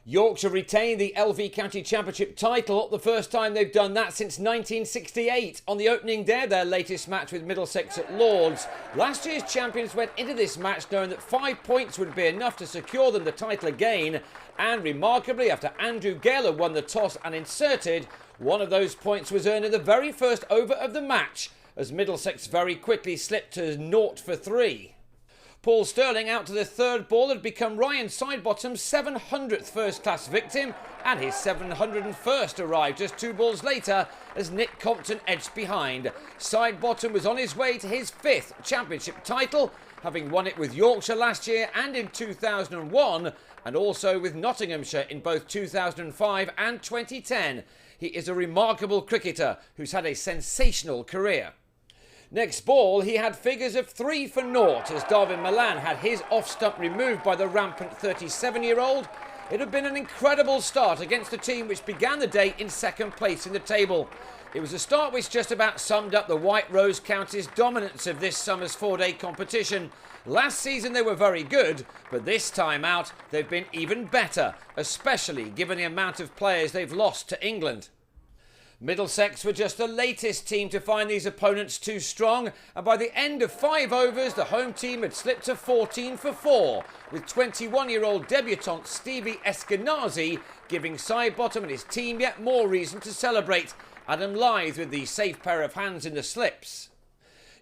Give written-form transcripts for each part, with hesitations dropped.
Yorkshire retained the LV County Championship title, the first time they've done that since 1968. On the opening day of their latest match with Middlesex at Lords. Last year's champions went into this match knowing that 5 points would be enough to secure them the title again. And remarkably, after Andrew Gaylor won the toss and inserted, one of those points was earned in the very first over of the match, as Middlesex very quickly slipped to 0 for 3. Paul Sterling out to the third ball had become Ryan Sidebottom's 700th first-class victim, and his 701st arrived just 2 balls later as Nick Compton edged behind. Sidebottom was on his way to his 5th championship title, having won it with Yorkshire last year and in 2001, and also with Nottinghamshire in both 2005 and 2010. He is a remarkable cricketer who's had a sensational career. Next ball, he had figures of 3 for 0 as Darwin Milan had his off-stump removed by the rampant 37-year-old. It had been an incredible start against a team which began the day in second place in the table. It was a start which just about summed up the White Rose County's dominance of this summer's 4-day competition. Last season they were very good, but this time out they've been even better, especially given the amount of players they've lost to England. Middlesex were just the latest team to find these opponents too strong, and by the end of 5 overs the home team had slipped to 14 for 4, with 21-year-old debutant Stevie Eskenazi giving Sidebottom and his team yet more reason to celebrate. Adam Lyth with the safe pair of hands in the slips.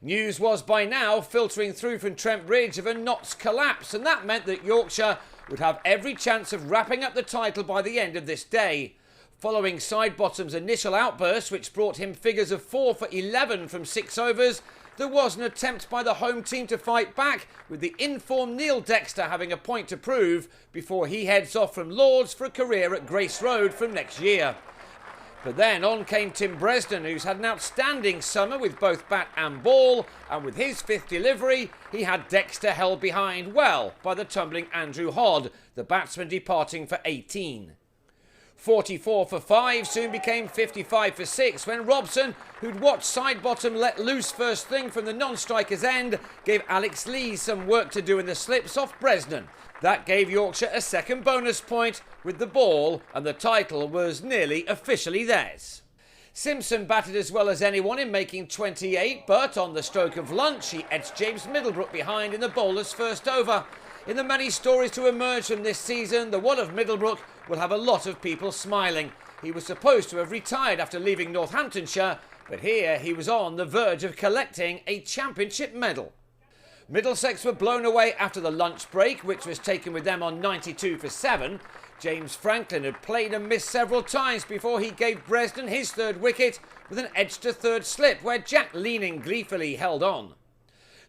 News was by now filtering through from Trent Bridge of a Notts collapse, and that meant that Yorkshire would have every chance of wrapping up the title by the end of this day. Following Sidebottom's initial outburst, which brought him figures of 4 for 11 from 6 overs, there was an attempt by the home team to fight back, with the informed Neil Dexter having a point to prove before he heads off from Lords for a career at Grace Road from next year. But then on came Tim Bresnan, who's had an outstanding summer with both bat and ball, and with his 5th delivery, he had Dexter held behind well by the tumbling Andrew Hodd, the batsman departing for 18. 44 for 5 soon became 55 for 6 when Robson, who'd watched Sidebottom let loose first thing from the non-striker's end, gave Alex Lee some work to do in the slips off Bresnan. That gave Yorkshire a second bonus point with the ball, and the title was nearly officially theirs. Simpson batted as well as anyone in making 28, but on the stroke of lunch he edged James Middlebrook behind in the bowler's first over. In the many stories to emerge from this season, the one of Middlebrook will have a lot of people smiling. He was supposed to have retired after leaving Northamptonshire, but here he was on the verge of collecting a championship medal. Middlesex were blown away after the lunch break, which was taken with them on 92 for 7. James Franklin had played and missed several times before he gave Bresnan his 3rd wicket with an edge to 3rd slip, where Jack Leaning gleefully held on.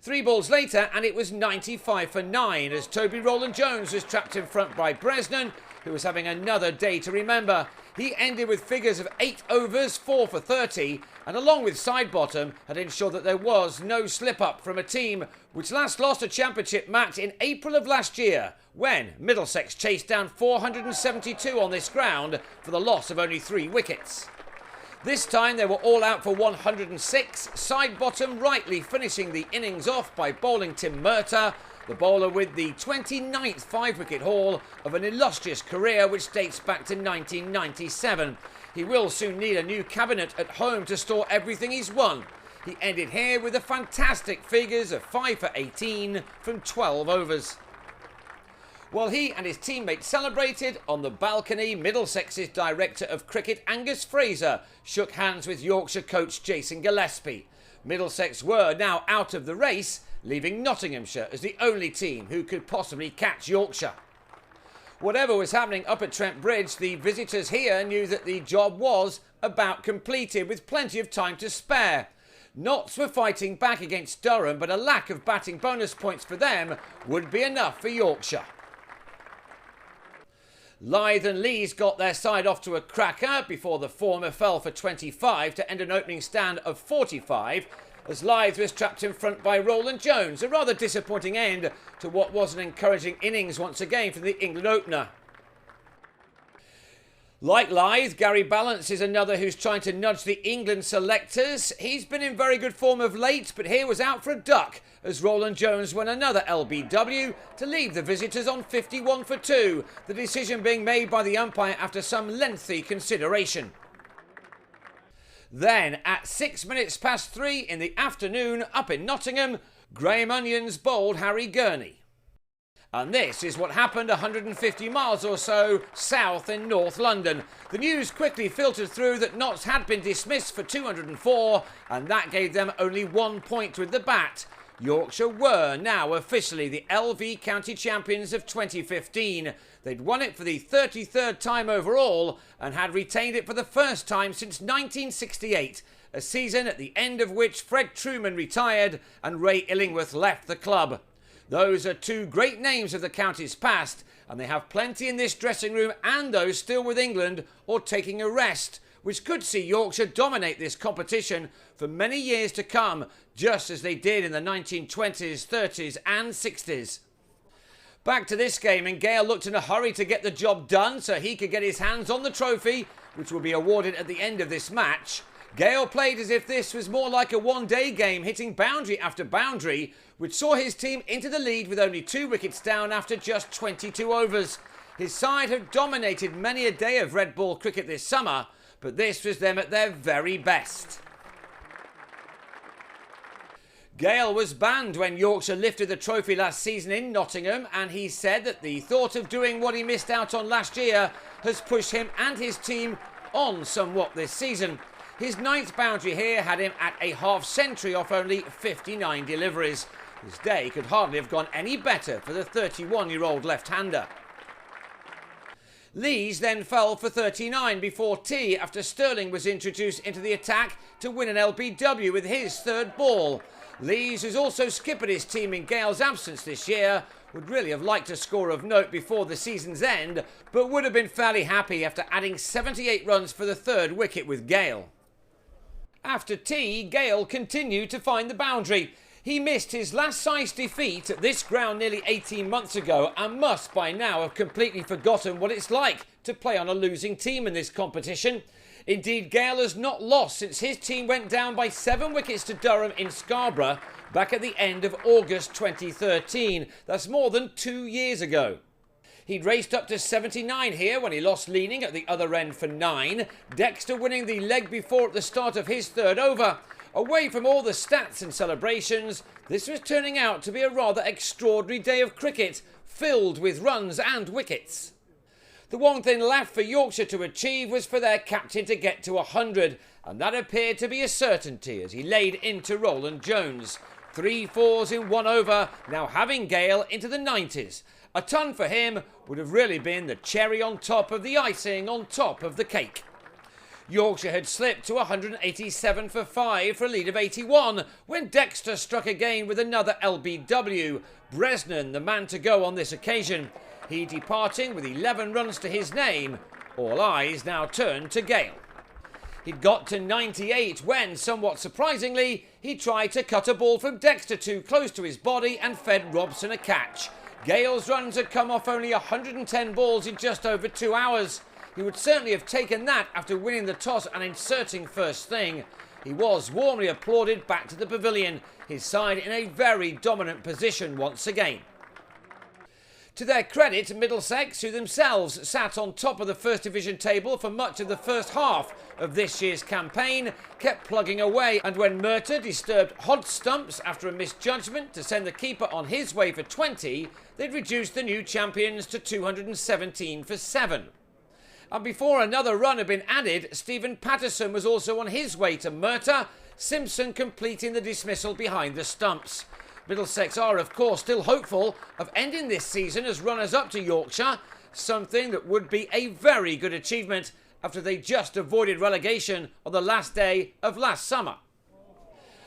3 balls later and it was 95 for 9 as Toby Rowland-Jones was trapped in front by Bresnan, who was having another day to remember. He ended with figures of 8 overs, 4 for 30, and along with Sidebottom had ensured that there was no slip-up from a team which last lost a championship match in April of last year, when Middlesex chased down 472 on this ground for the loss of only 3 wickets. This time they were all out for 106, Sidebottom rightly finishing the innings off by bowling Tim Murtagh, the bowler with the 29th 5-wicket haul of an illustrious career which dates back to 1997. He will soon need a new cabinet at home to store everything he's won. He ended here with the fantastic figures of 5 for 18 from 12 overs. While he and his teammates celebrated, on the balcony, Middlesex's Director of Cricket Angus Fraser shook hands with Yorkshire coach Jason Gillespie. Middlesex were now out of the race, leaving Nottinghamshire as the only team who could possibly catch Yorkshire. Whatever was happening up at Trent Bridge, the visitors here knew that the job was about completed with plenty of time to spare. Notts were fighting back against Durham, but a lack of batting bonus points for them would be enough for Yorkshire. Lyth and Lees got their side off to a cracker before the former fell for 25 to end an opening stand of 45, as Lyth was trapped in front by Rowland-Jones, a rather disappointing end to what was an encouraging innings once again from the England opener. Like Lythe, Gary Balance is another who's trying to nudge the England selectors. He's been in very good form of late, but here was out for a duck as Roland Jones won another LBW to leave the visitors on 51 for 2, the decision being made by the umpire after some lengthy consideration. Then, at 6 minutes past 3 in the afternoon up in Nottingham, Graham Onions bowled Harry Gurney. And this is what happened 150 miles or so south in North London. The news quickly filtered through that Notts had been dismissed for 204, and that gave them only 1 point with the bat. Yorkshire were now officially the LV County Champions of 2015. They'd won it for the 33rd time overall and had retained it for the first time since 1968, a season at the end of which Fred Truman retired and Ray Illingworth left the club. Those are two great names of the county's past, and they have plenty in this dressing room and those still with England or taking a rest, which could see Yorkshire dominate this competition for many years to come, just as they did in the 1920s, 30s and 60s. Back to this game, and Gale looked in a hurry to get the job done so he could get his hands on the trophy, which will be awarded at the end of this match. Gale played as if this was more like a one-day game, hitting boundary after boundary, which saw his team into the lead with only 2 wickets down after just 22 overs. His side have dominated many a day of red ball cricket this summer, but this was them at their very best. Gale was banned when Yorkshire lifted the trophy last season in Nottingham, and he said that the thought of doing what he missed out on last year has pushed him and his team on somewhat this season. His 9th boundary here had him at a half-century off only 59 deliveries. His day could hardly have gone any better for the 31-year-old left-hander. Lees then fell for 39 before tea after Sterling was introduced into the attack to win an LBW with his 3rd ball. Lees, who's also skippered his team in Gale's absence this year, would really have liked a score of note before the season's end, but would have been fairly happy after adding 78 runs for the 3rd wicket with Gale. After tea, Gale continued to find the boundary. He missed his last size defeat at this ground nearly 18 months ago and must by now have completely forgotten what it's like to play on a losing team in this competition. Indeed, Gale has not lost since his team went down by 7 wickets to Durham in Scarborough back at the end of August 2013. That's more than 2 years ago. He'd raced up to 79 here when he lost leaning at the other end for 9. Dexter winning the leg before at the start of his 3rd over. Away from all the stats and celebrations, this was turning out to be a rather extraordinary day of cricket, filled with runs and wickets. The one thing left for Yorkshire to achieve was for their captain to get to 100, and that appeared to be a certainty as he laid into Roland Jones. 3 fours in 1 over, now having Gale into the 90s. A ton for him would have really been the cherry on top of the icing on top of the cake. Yorkshire had slipped to 187 for 5 for a lead of 81 when Dexter struck again with another LBW. Bresnan, the man to go on this occasion. He departing with 11 runs to his name. All eyes now turned to Gale. He'd got to 98 when, somewhat surprisingly, he tried to cut a ball from Dexter too close to his body and fed Robson a catch. Gale's runs had come off only 110 balls in just over 2 hours. He would certainly have taken that after winning the toss and inserting first thing. He was warmly applauded back to the pavilion, his side in a very dominant position once again. To their credit, Middlesex, who themselves sat on top of the First Division table for much of the first half of this year's campaign, kept plugging away, and when Murtagh disturbed Hod's stumps after a misjudgment to send the keeper on his way for 20, they'd reduced the new champions to 217 for 7. And before another run had been added, Stephen Patterson was also on his way to Murtagh, Simpson completing the dismissal behind the stumps. Middlesex are, of course, still hopeful of ending this season as runners-up to Yorkshire, something that would be a very good achievement after they just avoided relegation on the last day of last summer.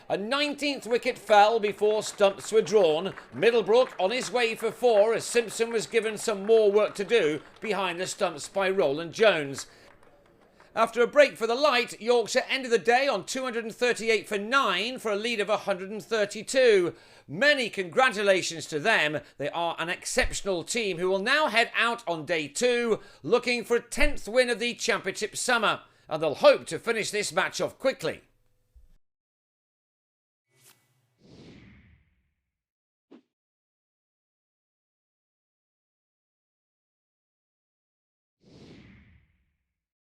A 19th wicket fell before stumps were drawn. Middlebrook on his way for 4 as Simpson was given some more work to do behind the stumps by Roland Jones. After a break for the light, Yorkshire ended the day on 238 for 9 for a lead of 132. Many congratulations to them. They are an exceptional team who will now head out on day 2 looking for a 10th win of the Championship summer, and they'll hope to finish this match off quickly.